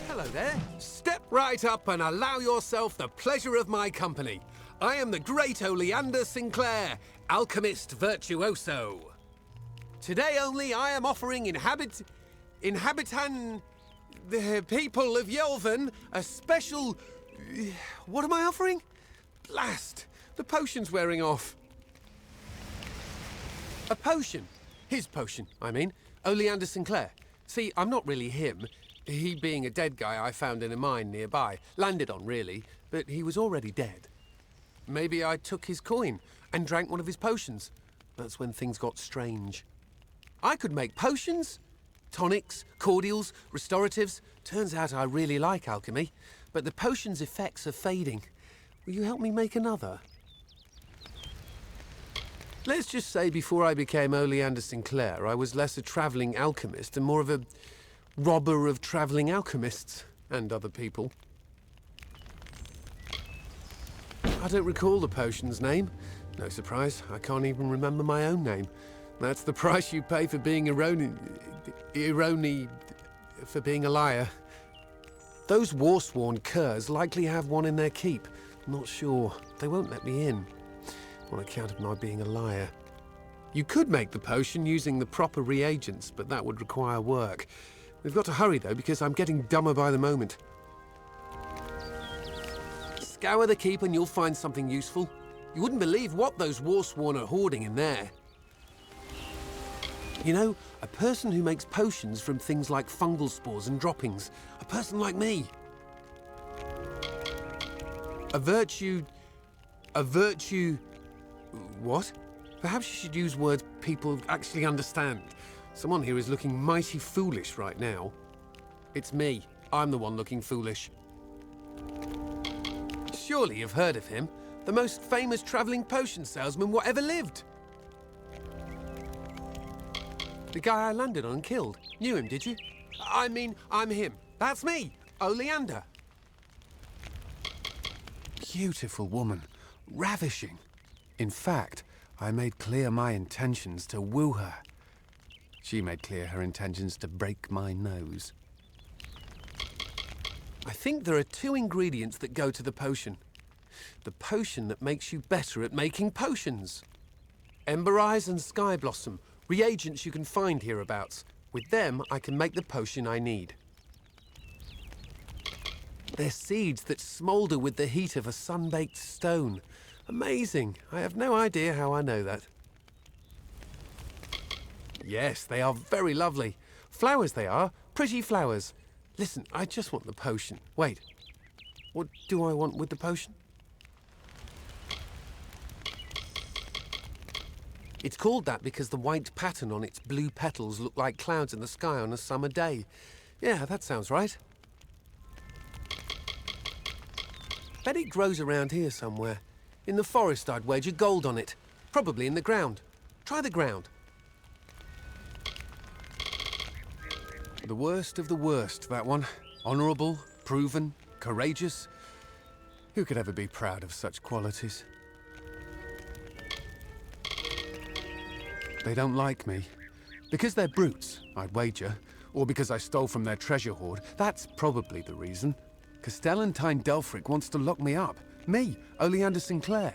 Hello there. Step right up and allow yourself the pleasure of my company. I am the great Oleander Sinclair, alchemist virtuoso. Today only I am offering the people of Yelvan a special... What am I offering? Blast! The potion's wearing off. A potion. His potion, I mean. Oleander Sinclair. See, I'm not really him. He being a dead guy I found in a mine nearby. Landed on, really, but he was already dead. Maybe I took his coin and drank one of his potions. That's when things got strange. I could make potions, tonics, cordials, restoratives. Turns out I really like alchemy, but the potion's effects are fading. Will you help me make another? Let's just say before I became Oleander Sinclair, I was less a travelling alchemist and more of a robber of travelling alchemists and other people. I don't recall the potion's name. No surprise, I can't even remember my own name. That's the price you pay for being for being a liar. Those war-sworn curs likely have one in their keep. Not sure. They won't let me in, on account of my being a liar. You could make the potion using the proper reagents, but that would require work. We've got to hurry, though, because I'm getting dumber by the moment. Scour the keep and you'll find something useful. You wouldn't believe what those war-sworn are hoarding in there. You know, a person who makes potions from things like fungal spores and droppings. A person like me. A virtue... What? Perhaps you should use words people actually understand. Someone here is looking mighty foolish right now. It's me. I'm the one looking foolish. Surely you've heard of him. The most famous travelling potion salesman what ever lived. The guy I landed on and killed. Knew him, did you? I mean, I'm him. That's me, Oleander. Beautiful woman. Ravishing. In fact, I made clear my intentions to woo her. She made clear her intentions to break my nose. I think there are two ingredients that go to the potion. The potion that makes you better at making potions. Ember Eyes and Sky Blossom, reagents you can find hereabouts. With them, I can make the potion I need. They're seeds that smoulder with the heat of a sun-baked stone. Amazing. I have no idea how I know that. Yes, they are very lovely. Flowers they are. Pretty flowers. Listen, I just want the potion. Wait. What do I want with the potion? It's called that because the white pattern on its blue petals look like clouds in the sky on a summer day. Yeah, that sounds right. Bet it grows around here somewhere. In the forest, I'd wager gold on it. Probably in the ground. Try the ground. The worst of the worst, that one. Honourable, proven, courageous. Who could ever be proud of such qualities? They don't like me. Because they're brutes, I'd wager. Or because I stole from their treasure hoard. That's probably the reason. Castellantine Delphric wants to lock me up. Me, Oleander Sinclair.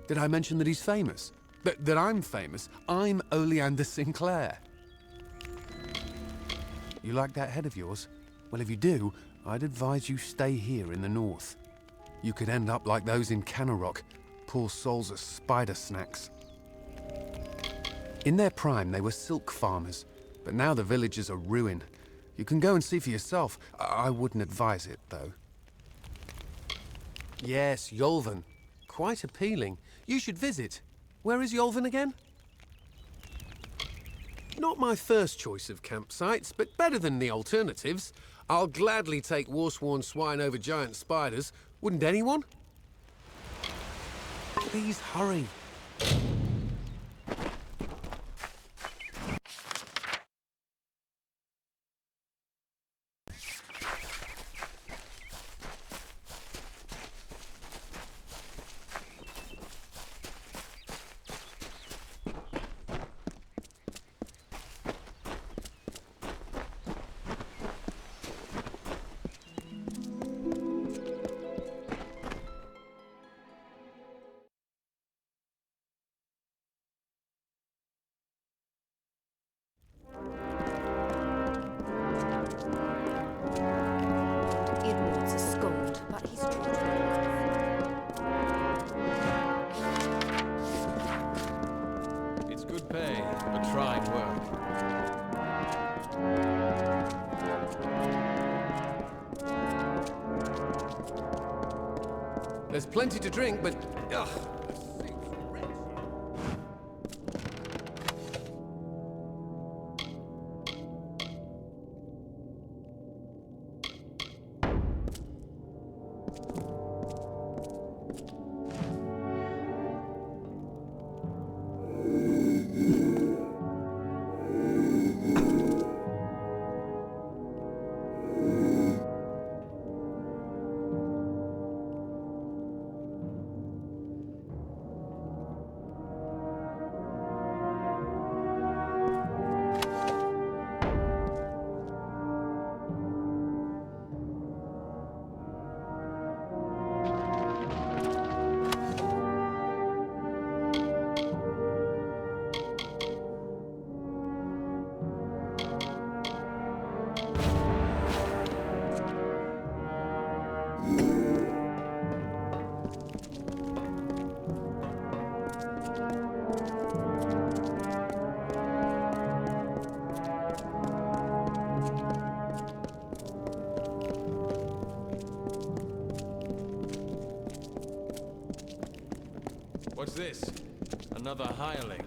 Did I mention that he's famous? That I'm famous? I'm Oleander Sinclair. You like that head of yours? Well, if you do, I'd advise you stay here in the north. You could end up like those in Canarrock. Poor souls are spider snacks. In their prime, they were silk farmers, but now the villages are ruin. You can go and see for yourself. I wouldn't advise it, though. Yes, Yolven. Quite appealing. You should visit. Where is Yolven again? Not my first choice of campsites, but better than the alternatives. I'll gladly take war-sworn swine over giant spiders. Wouldn't anyone? Please hurry. Edward's a scold, but he's true. It's good pay for trying work. There's plenty to drink, but... Ugh. What's this? Another hireling.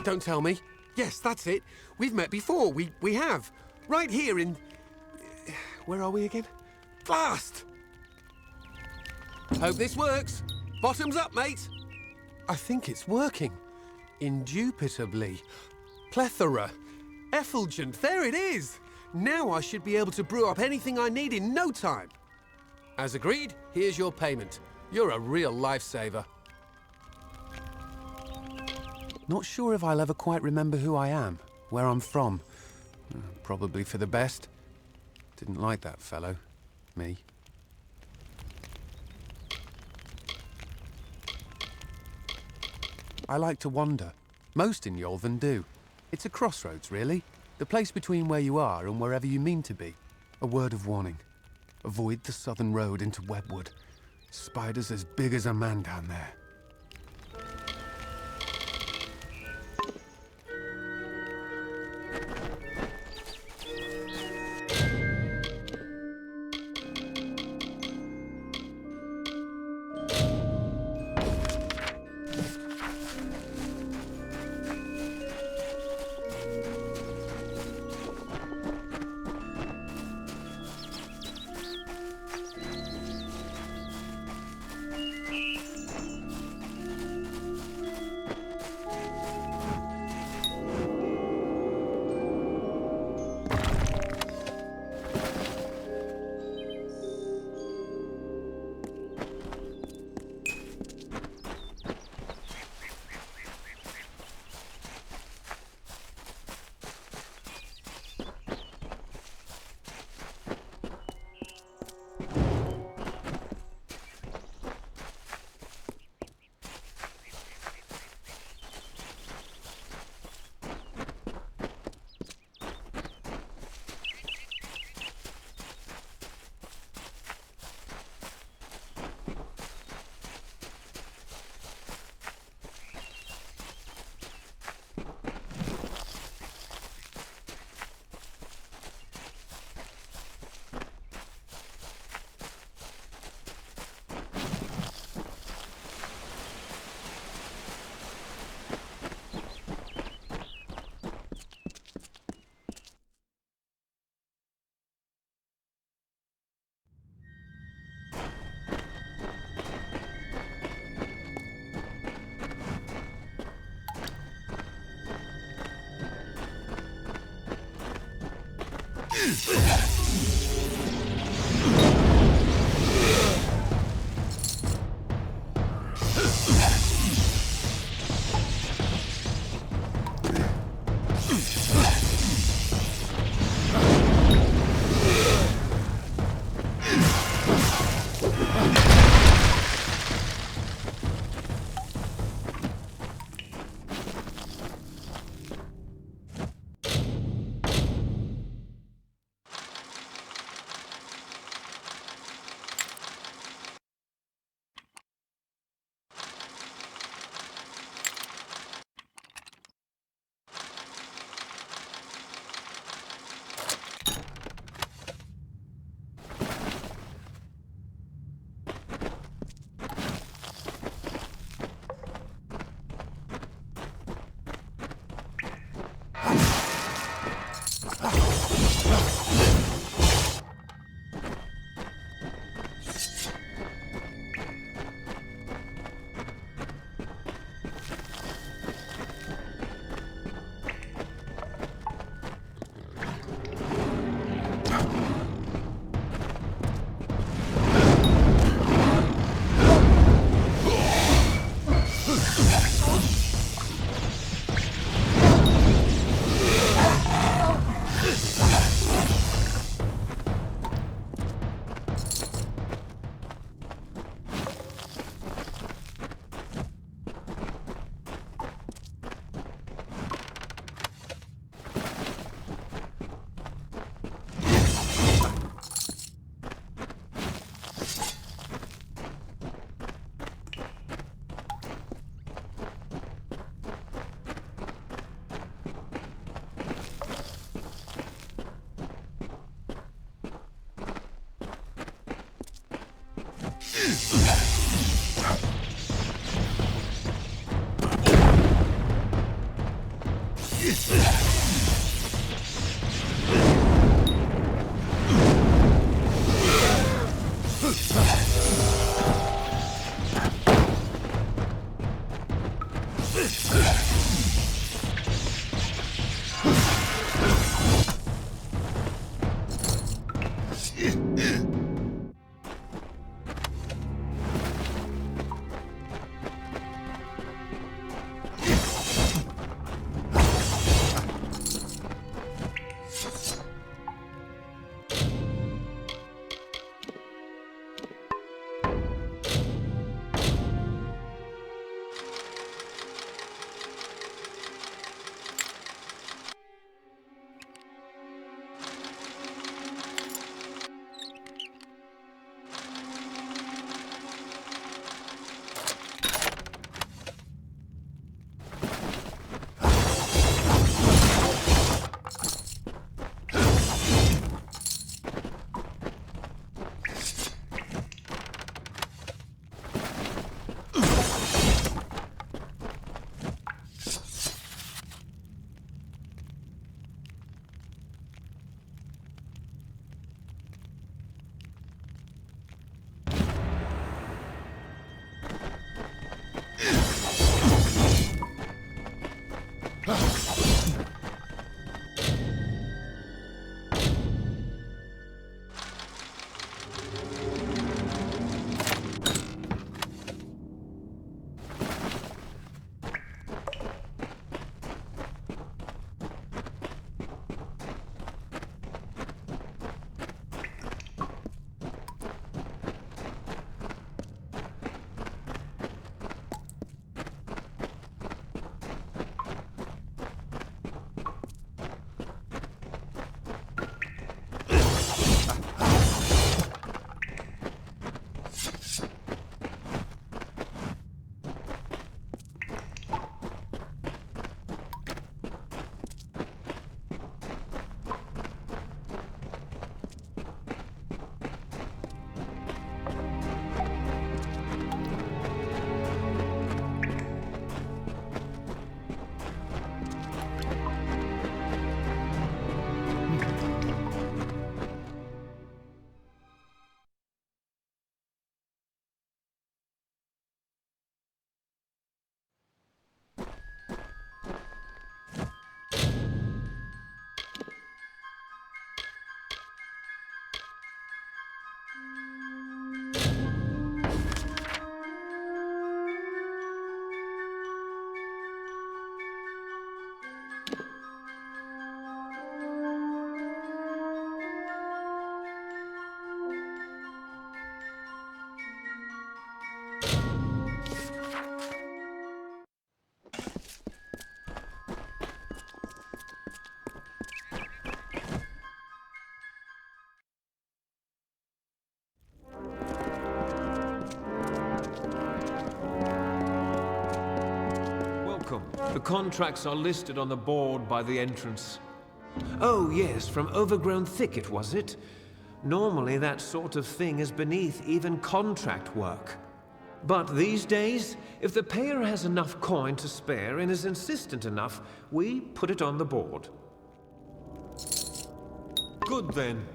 Don't tell me. Yes, that's it. We've met before. We have. Right here in... Where are we again? Blast! Hope this works. Bottoms up, mate. I think it's working. Indubitably. Plethora. Effulgent. There it is. Now I should be able to brew up anything I need in no time. As agreed, here's your payment. You're a real lifesaver. Not sure if I'll ever quite remember who I am, where I'm from. Probably for the best. Didn't like that fellow. Me. I like to wander. Most in Yolven do. It's a crossroads, really. The place between where you are and wherever you mean to be. A word of warning. Avoid the southern road into Webwood. Spiders as big as a man down there. The contracts are listed on the board by the entrance. Oh, yes, from overgrown thicket, was it? Normally that sort of thing is beneath even contract work. But these days, if the payer has enough coin to spare and is insistent enough, we put it on the board. Good then.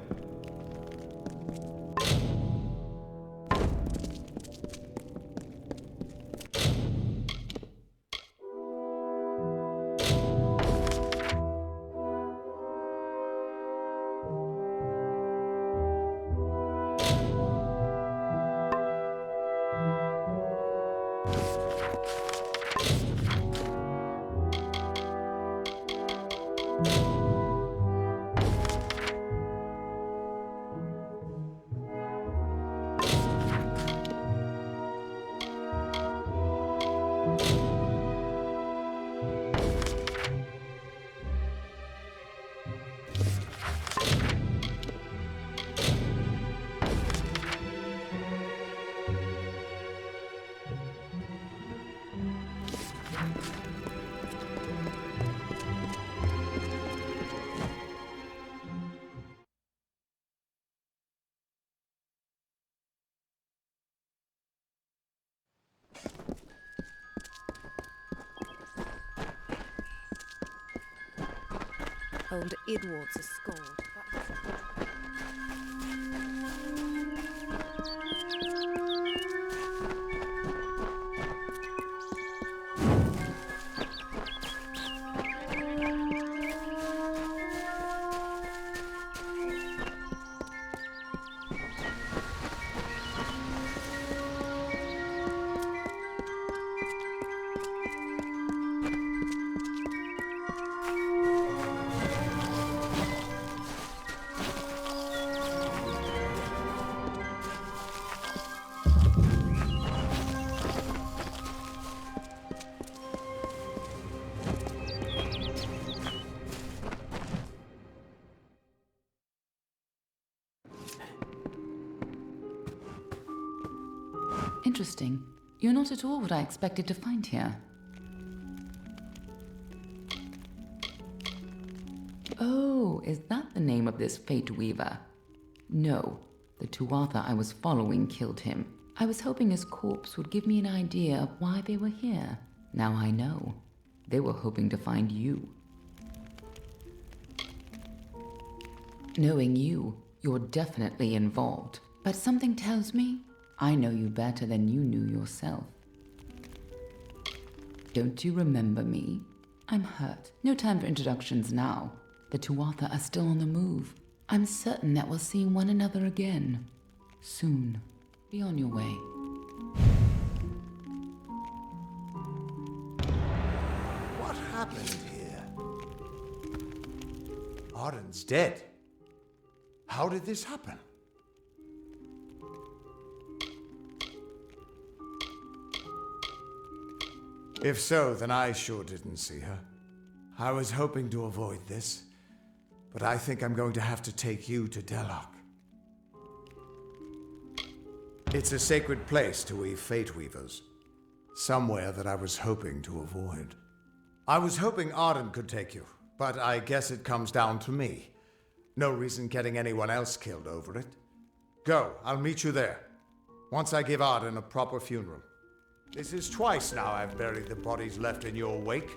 Old Edward's a scold, but he's... Interesting. You're not at all what I expected to find here. Oh, is that the name of this Fate Weaver? No, the Tuatha I was following killed him. I was hoping his corpse would give me an idea of why they were here. Now I know. They were hoping to find you. Knowing you, you're definitely involved. But something tells me I know you better than you knew yourself. Don't you remember me? I'm hurt. No time for introductions now. The Tuatha are still on the move. I'm certain that we'll see one another again. Soon. Be on your way. What happened here? Arden's dead. How did this happen? If so, then I sure didn't see her. I was hoping to avoid this, but I think I'm going to have to take you to Delok. It's a sacred place to weave fate weavers. Somewhere that I was hoping to avoid. I was hoping Arden could take you, but I guess it comes down to me. No reason getting anyone else killed over it. Go, I'll meet you there. Once I give Arden a proper funeral. This is twice now I've buried the bodies left in your wake.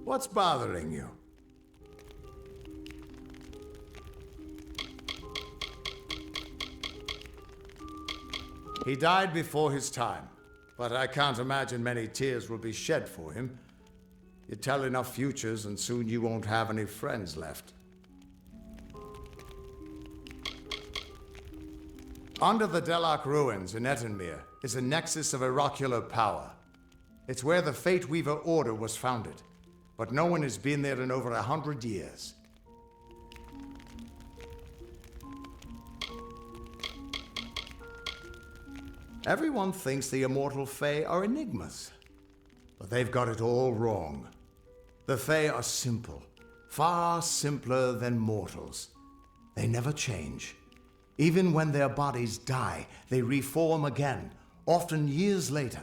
What's bothering you? He died before his time, but I can't imagine many tears will be shed for him. You tell enough futures and soon you won't have any friends left. Under the Delak ruins in Etenmere is a nexus of oracular power. It's where the Fate Weaver Order was founded, but no one has been there in over 100 years. Everyone thinks the immortal Fae are enigmas, but they've got it all wrong. The Fae are simple, far simpler than mortals. They never change. Even when their bodies die, they reform again, often years later.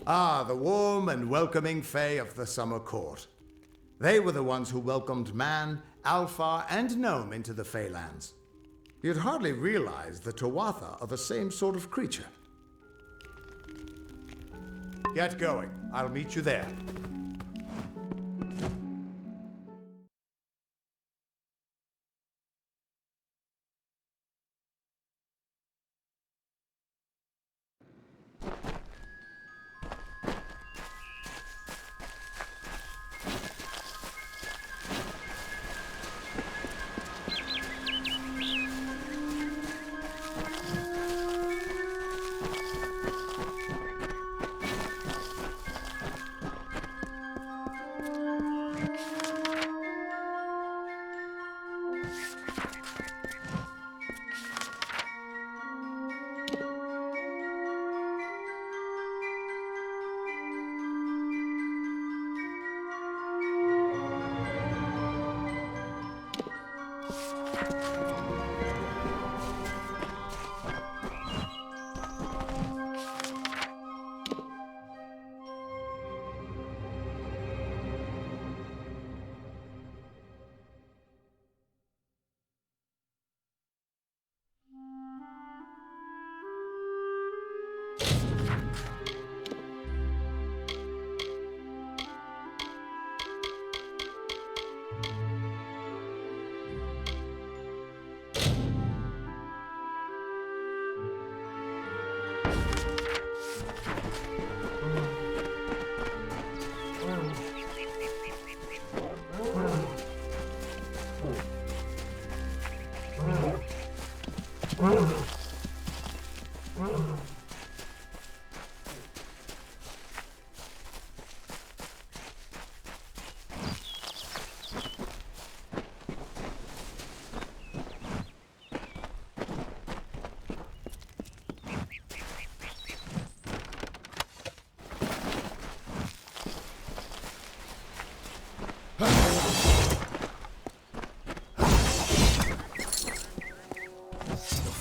Ah, the warm and welcoming Fae of the Summer Court. They were the ones who welcomed man, Alpha, and Gnome into the Faelands. You'd hardly realize the Tuatha are the same sort of creature. Get going. I'll meet you there.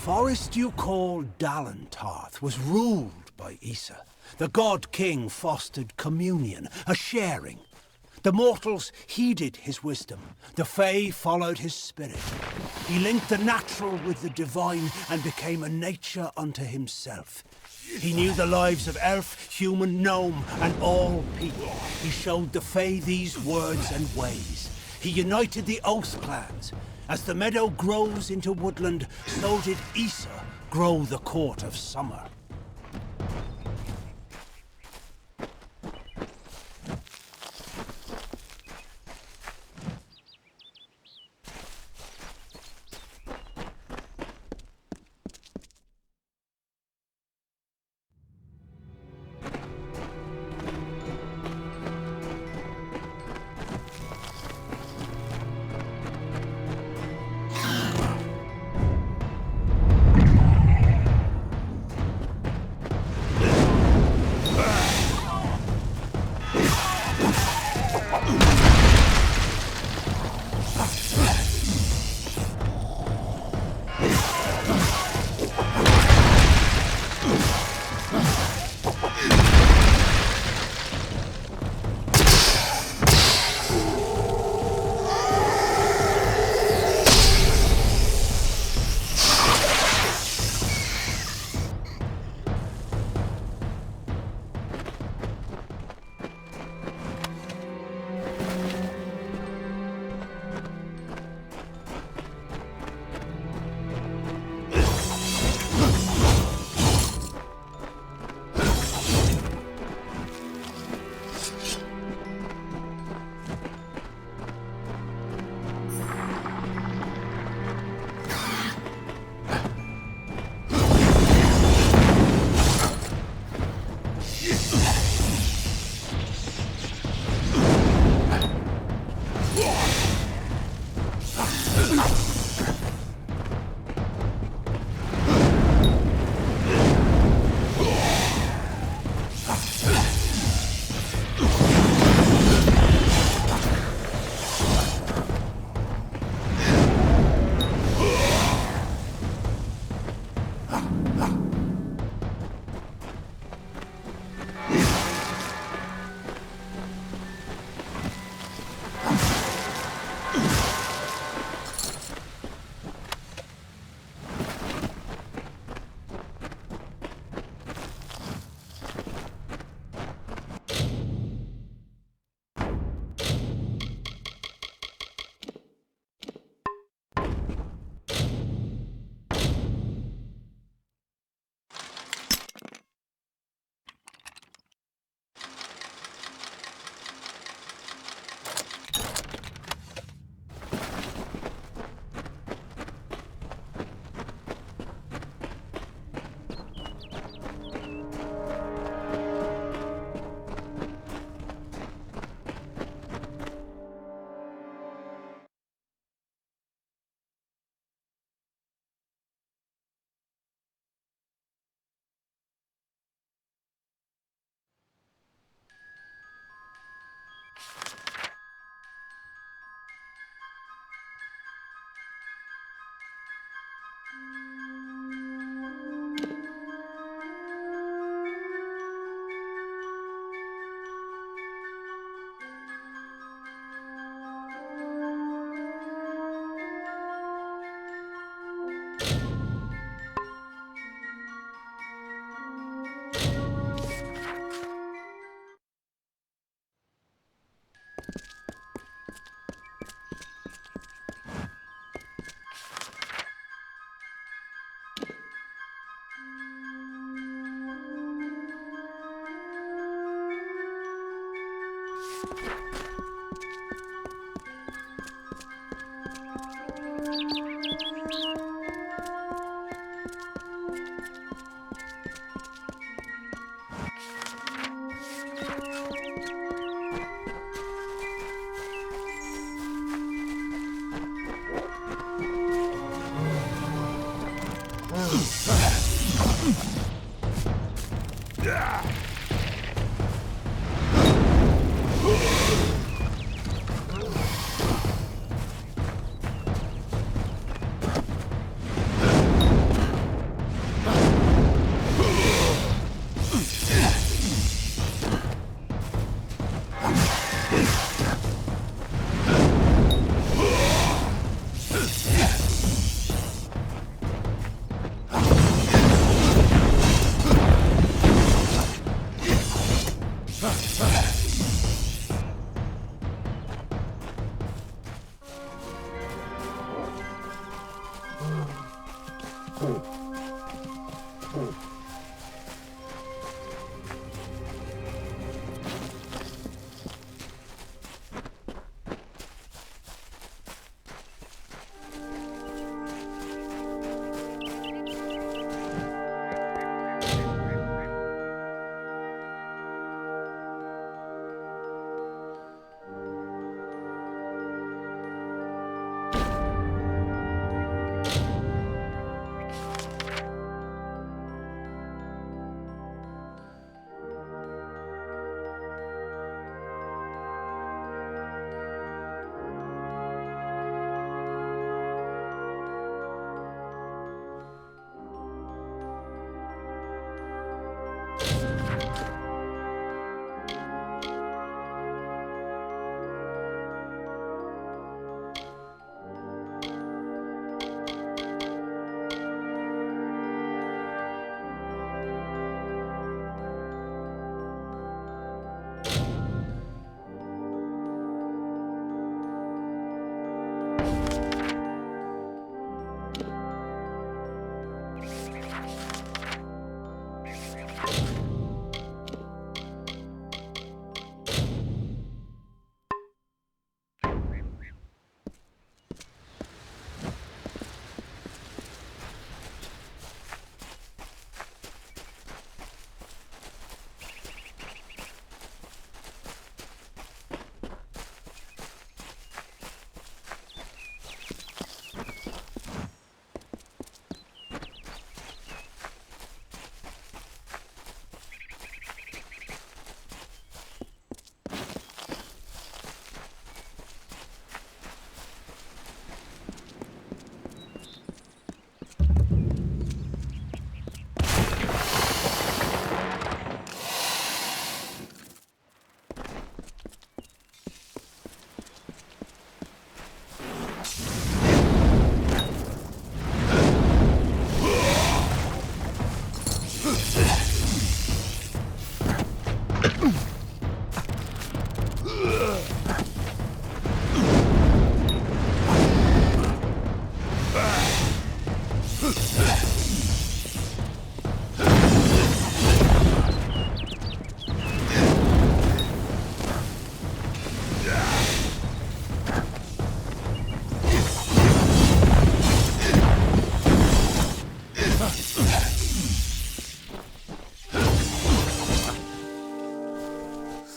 The forest you call Dalentarth was ruled by Issa. The God King fostered communion, a sharing. The mortals heeded his wisdom. The Fae followed his spirit. He linked the natural with the divine and became a nature unto himself. He knew the lives of elf, human, gnome, and all people. He showed the Fae these words and ways. He united the Oath clans. As the meadow grows into woodland, so did Issa grow the court of summer.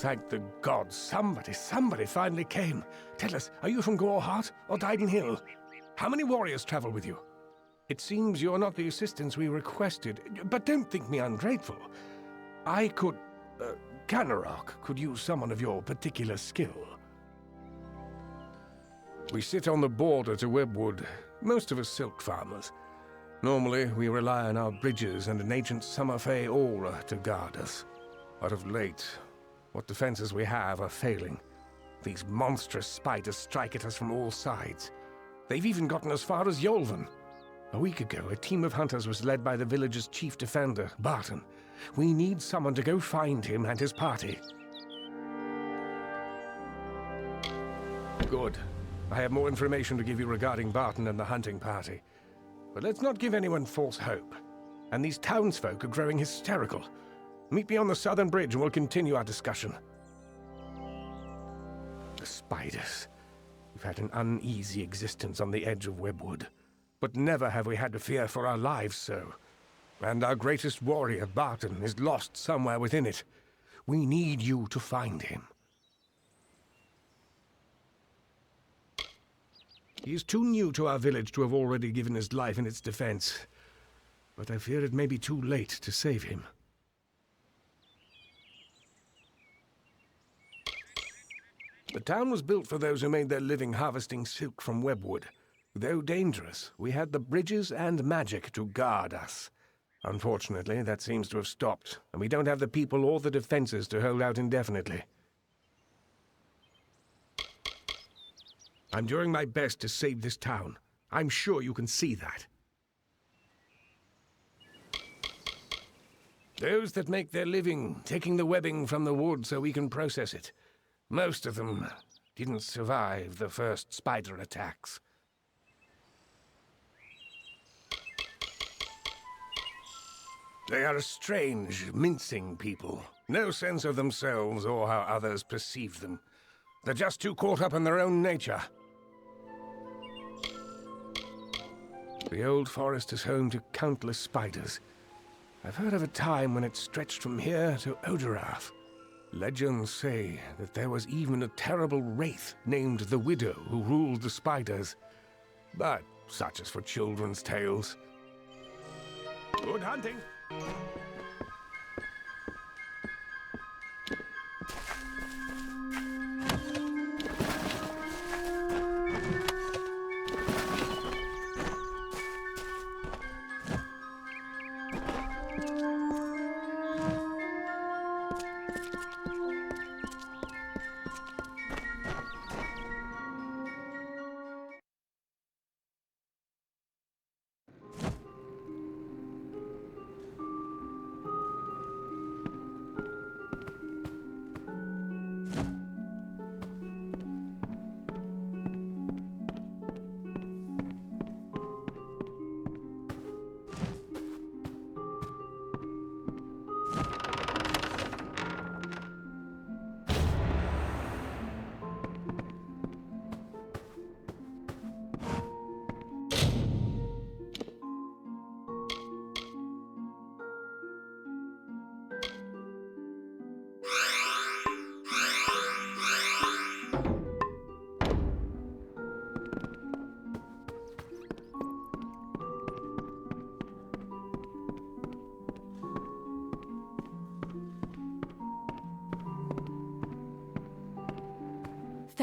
Thank the gods. Somebody finally came. Tell us, are you from Goreheart or Dyden Hill? How many warriors travel with you? It seems you're not the assistance we requested, but don't think me ungrateful. I could... Ganarok could use someone of your particular skill. We sit on the border to Webwood, most of us silk farmers. Normally, we rely on our bridges and an ancient Summerfey aura to guard us. But of late, what defenses we have are failing. These monstrous spiders strike at us from all sides. They've even gotten as far as Yolvan. A week ago, a team of hunters was led by the village's chief defender, Barton. We need someone to go find him and his party. Good. I have more information to give you regarding Barton and the hunting party. But let's not give anyone false hope. And these townsfolk are growing hysterical. Meet me on the southern bridge and we'll continue our discussion. the spiders. We've had an uneasy existence on the edge of Webwood, but never have we had to fear for our lives so. And our greatest warrior, Barton, is lost somewhere within it. We need you to find him. He is too new to our village to have already given his life in its defense, but I fear it may be too late to save him. The town was built for those who made their living harvesting silk from Webwood. Though dangerous, we had the bridges and magic to guard us. Unfortunately, that seems to have stopped, and we don't have the people or the defenses to hold out indefinitely. I'm doing my best to save this town. I'm sure you can see that. Those that make their living taking the webbing from the wood so we can process it. Most of them didn't survive the first spider attacks. They are a strange, mincing people. No sense of themselves or how others perceive them. They're just too caught up in their own nature. The old forest is home to countless spiders. I've heard of a time when it stretched from here to Oderath. Legends say that there was even a terrible wraith named the Widow who ruled the spiders. But such is for children's tales. Good hunting!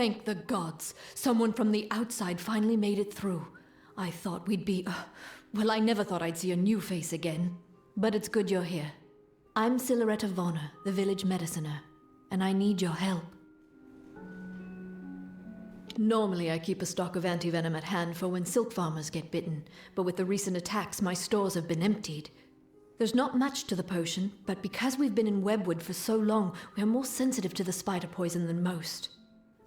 Thank the gods. Someone from the outside finally made it through. I thought we'd be... well, I never thought I'd see a new face again. But it's good you're here. I'm Silhouette of Honor, the village mediciner, and I need your help. Normally, I keep a stock of antivenom at hand for when silk farmers get bitten, but with the recent attacks, my stores have been emptied. There's not much to the potion, but because we've been in Webwood for so long, we're more sensitive to the spider poison than most.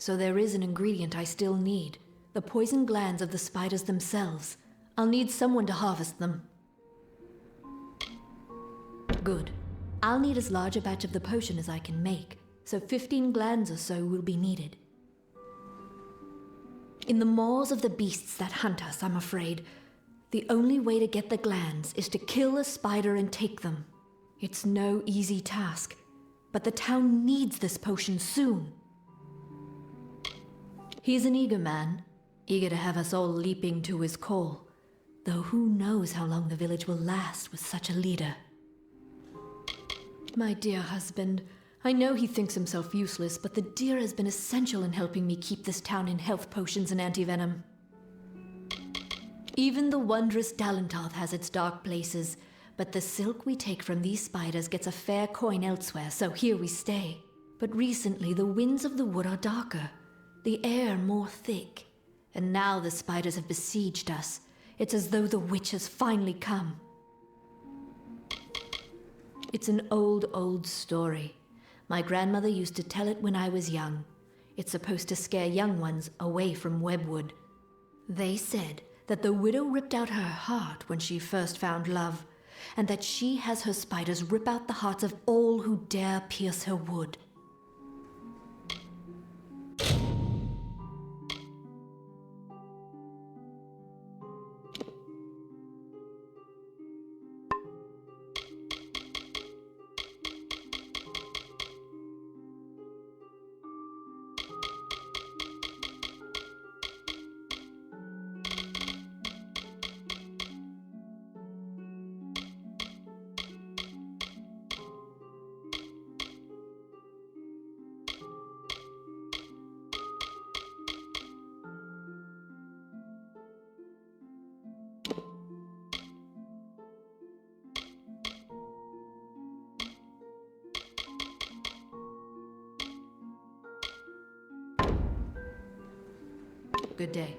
So there is an ingredient I still need, the poison glands of the spiders themselves. I'll need someone to harvest them. Good. I'll need as large a batch of the potion as I can make, so 15 glands or so will be needed. In the maws of the beasts that hunt us, I'm afraid, the only way to get the glands is to kill a spider and take them. It's no easy task, but the town needs this potion soon. He's an eager man, eager to have us all leaping to his call, though who knows how long the village will last with such a leader. My dear husband, I know he thinks himself useless, but the deer has been essential in helping me keep this town in health potions and antivenom. Even the wondrous Dalentarth has its dark places, but the silk we take from these spiders gets a fair coin elsewhere, so here we stay. But recently the winds of the wood are darker, the air more thick, and now the spiders have besieged us. It's as though the witch has finally come. It's an old story. My grandmother used to tell it when I was young. It's supposed to scare young ones away from Webwood. They said that the widow ripped out her heart when she first found love, and that she has her spiders rip out the hearts of all who dare pierce her wood. Good day.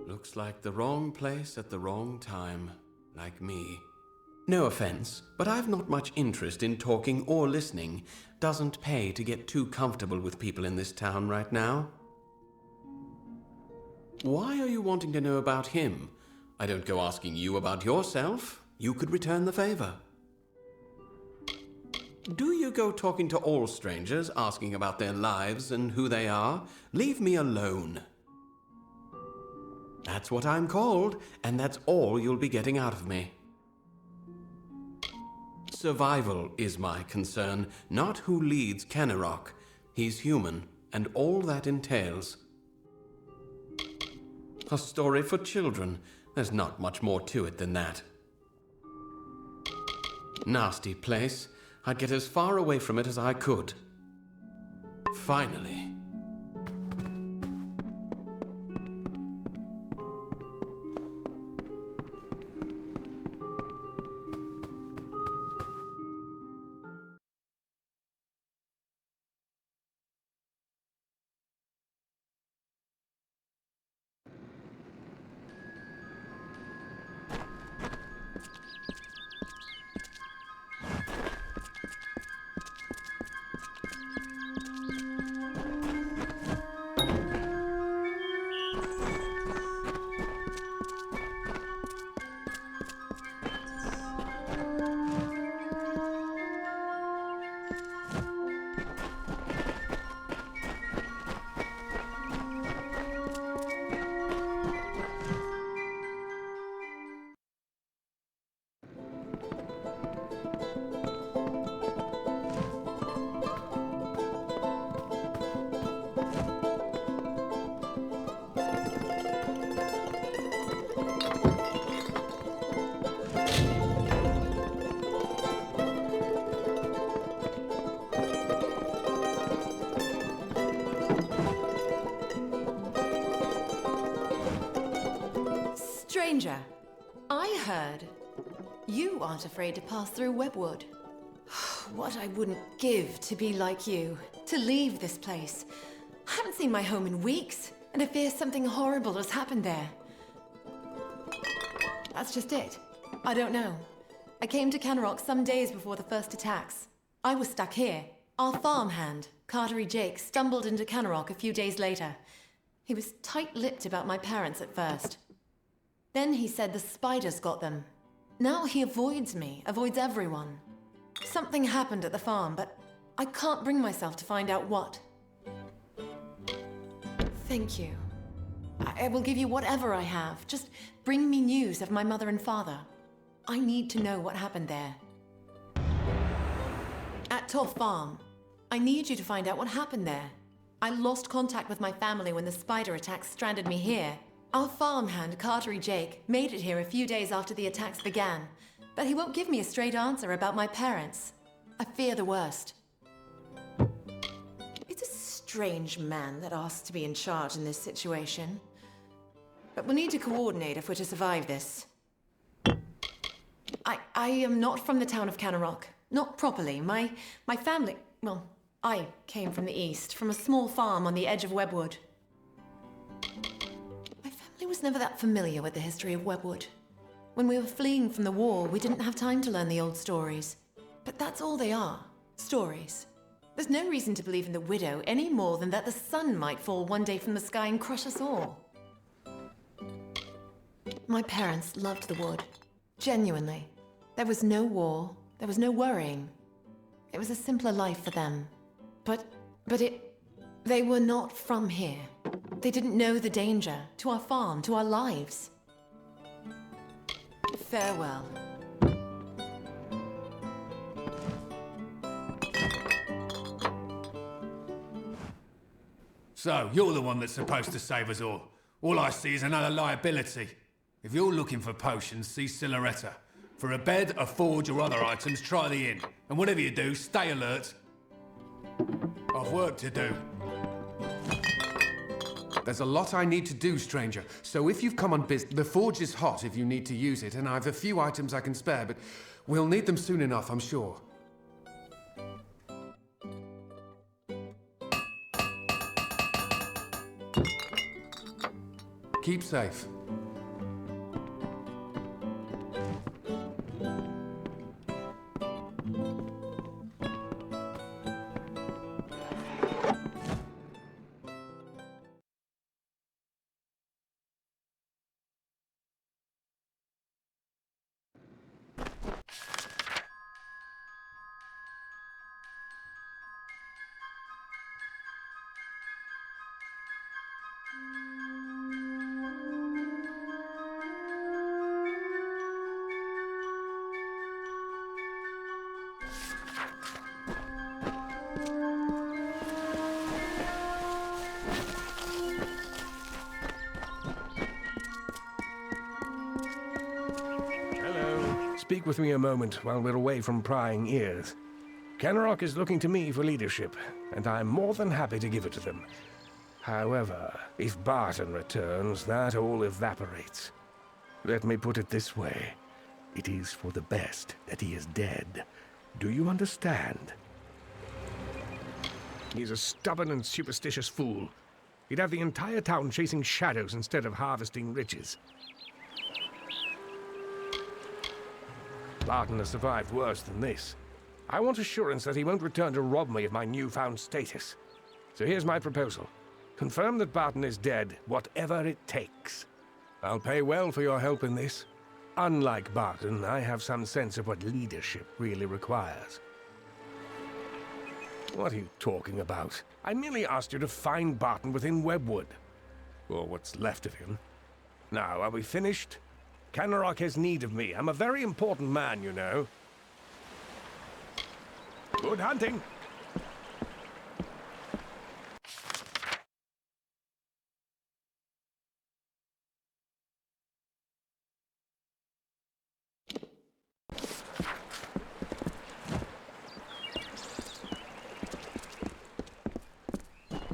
Looks like the wrong place at the wrong time, like me. No offense, but I've not much interest in talking or listening. Doesn't pay to get too comfortable with people in this town right now. Why are you wanting to know about him? I don't go asking you about yourself. You could return the favor. Do you go talking to all strangers, asking about their lives and who they are? Leave me alone. That's what I'm called, and that's all you'll be getting out of me. Survival is my concern, not who leads Kennerock. He's human, and all that entails. A story for children. There's not much more to it than that. Nasty place. I'd get as far away from it as I could. Finally. Stranger, I heard you aren't afraid to pass through Webwood. What I wouldn't give to be like you, to leave this place. I haven't seen my home in weeks, and I fear something horrible has happened there. That's just it. I don't know. I came to Kennerock some days before the first attacks. I was stuck here. Our farmhand, Cartery Jake, stumbled into Kennerock a few days later. He was tight-lipped about my parents at first. Then he said the spiders got them. Now he avoids me, avoids everyone. Something happened at the farm, but I can't bring myself to find out what. Thank you. I will give you whatever I have. Just bring me news of my mother and father. I need to know what happened there. At Toff Farm, I need you to find out what happened there. I lost contact with my family when the spider attacks stranded me here. Our farmhand, Cartery Jake, made it here a few days after the attacks began. But he won't give me a straight answer about my parents. I fear the worst. It's a strange man that asks to be in charge in this situation. But we'll need to coordinate if we're to survive this. I am not from the town of Canarok. Not properly. My family... Well, I came from the east, from a small farm on the edge of Webwood. My family was never that familiar with the history of Webwood. When we were fleeing from the war, we didn't have time to learn the old stories. But that's all they are. Stories. There's no reason to believe in the widow any more than that the sun might fall one day from the sky and crush us all. My parents loved the wood. Genuinely. There was no war. There was no worrying. It was a simpler life for them. They were not from here. They didn't know the danger to our farm, to our lives. Farewell. So, you're the one that's supposed to save us all. All I see is another liability. If you're looking for potions, see Silhouetta. For a bed, a forge, or other items, try the inn. And whatever you do, stay alert. I've work to do. There's a lot I need to do, stranger. So if you've come on business... The forge is hot if you need to use it, and I've a few items I can spare, but we'll need them soon enough, I'm sure. Keep safe. Speak with me a moment while we're away from prying ears. Canarok is looking to me for leadership, and I'm more than happy to give it to them. However, if Barton returns, that all evaporates. Let me put it this way. It is for the best that he is dead. Do you understand? He's a stubborn and superstitious fool. He'd have the entire town chasing shadows instead of harvesting riches. Barton has survived worse than this. I want assurance that he won't return to rob me of my newfound status. So here's my proposal. Confirm that Barton is dead, whatever it takes. I'll pay well for your help in this. Unlike Barton, I have some sense of what leadership really requires. What are you talking about? I merely asked you to find Barton within Webwood. Or what's left of him. Now, are we finished? Canarok has need of me. I'm a very important man, you know. Good hunting!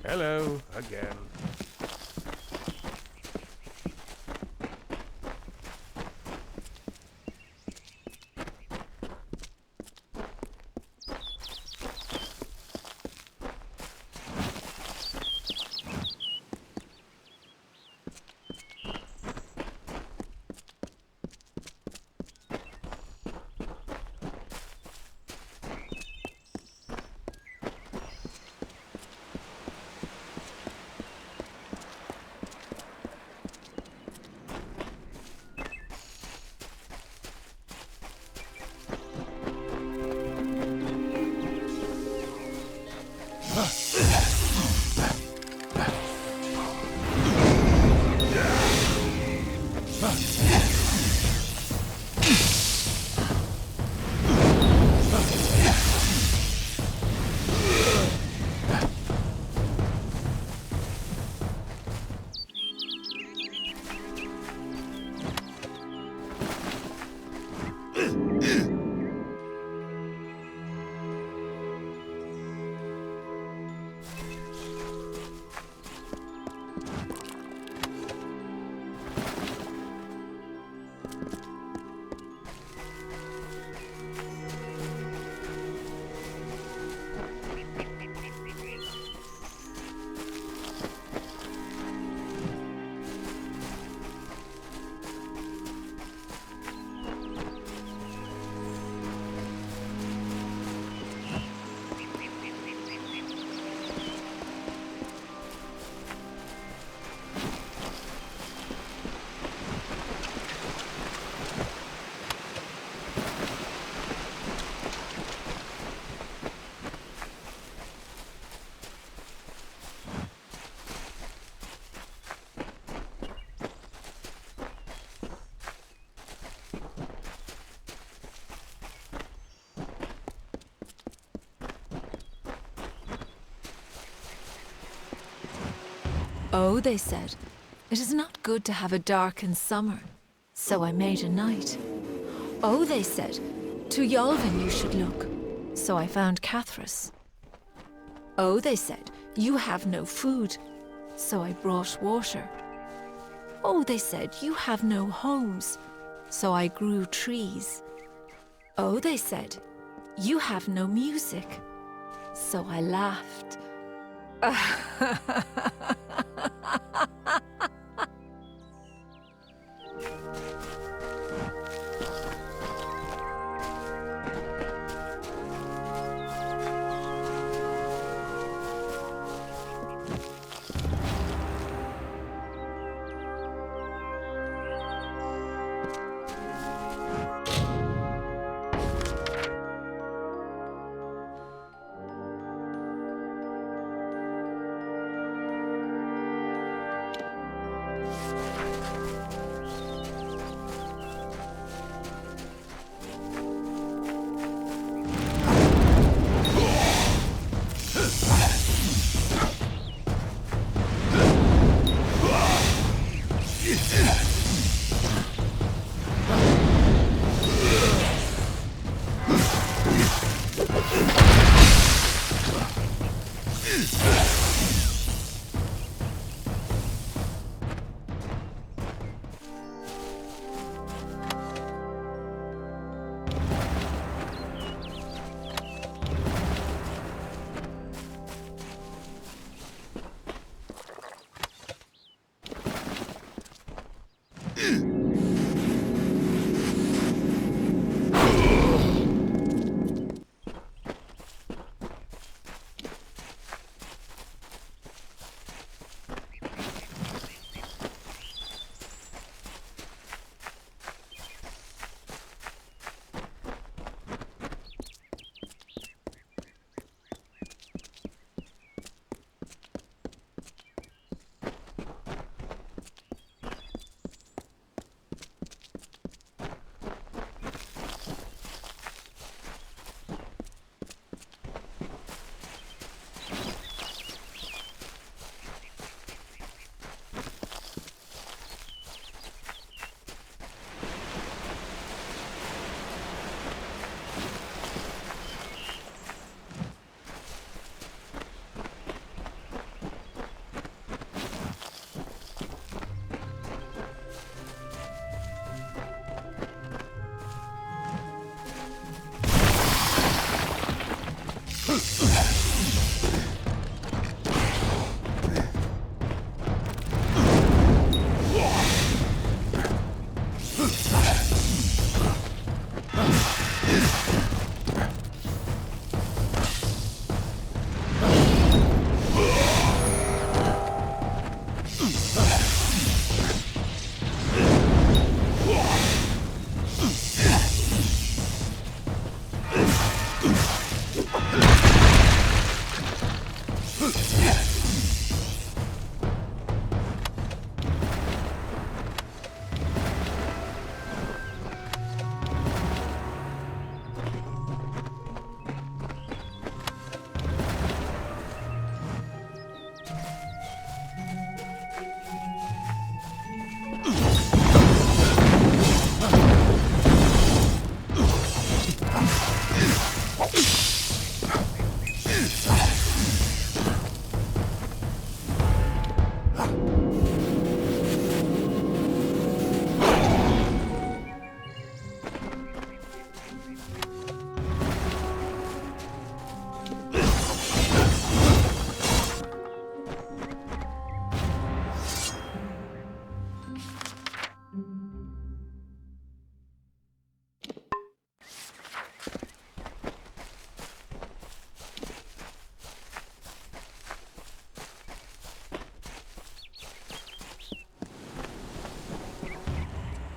Hello, again. Oh, they said, it is not good to have a darkened summer, so I made a night. Oh, they said, to Yalvin you should look, so I found Cathras. Oh, they said, you have no food, so I brought water. Oh, they said, you have no homes, so I grew trees. Oh, they said, you have no music, so I laughed.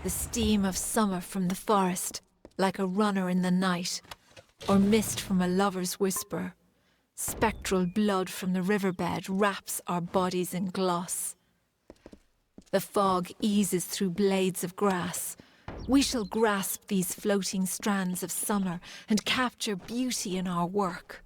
The steam of summer from the forest, like a runner in the night, or mist from a lover's whisper. Spectral blood from the riverbed wraps our bodies in gloss. The fog eases through blades of grass. We shall grasp these floating strands of summer and capture beauty in our work.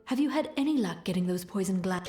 Have you had any luck getting those poison glands?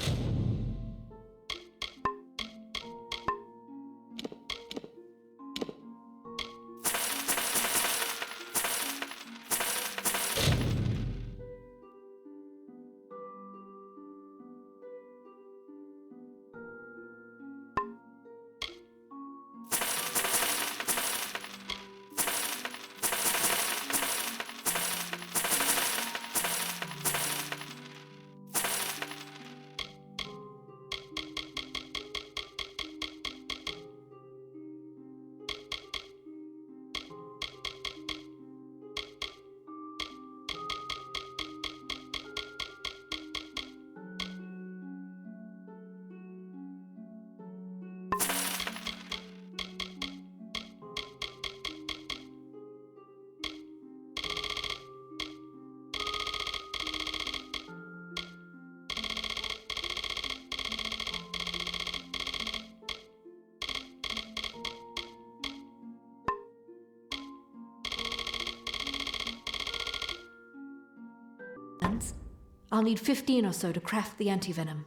I'll need 15 or so to craft the antivenom.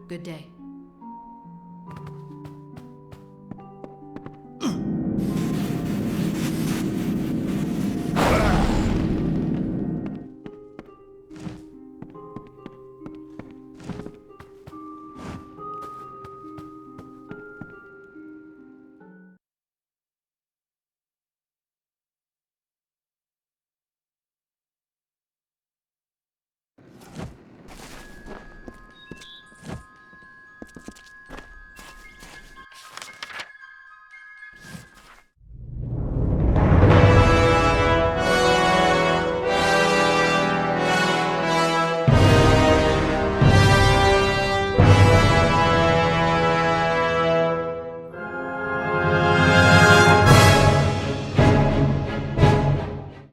Good day.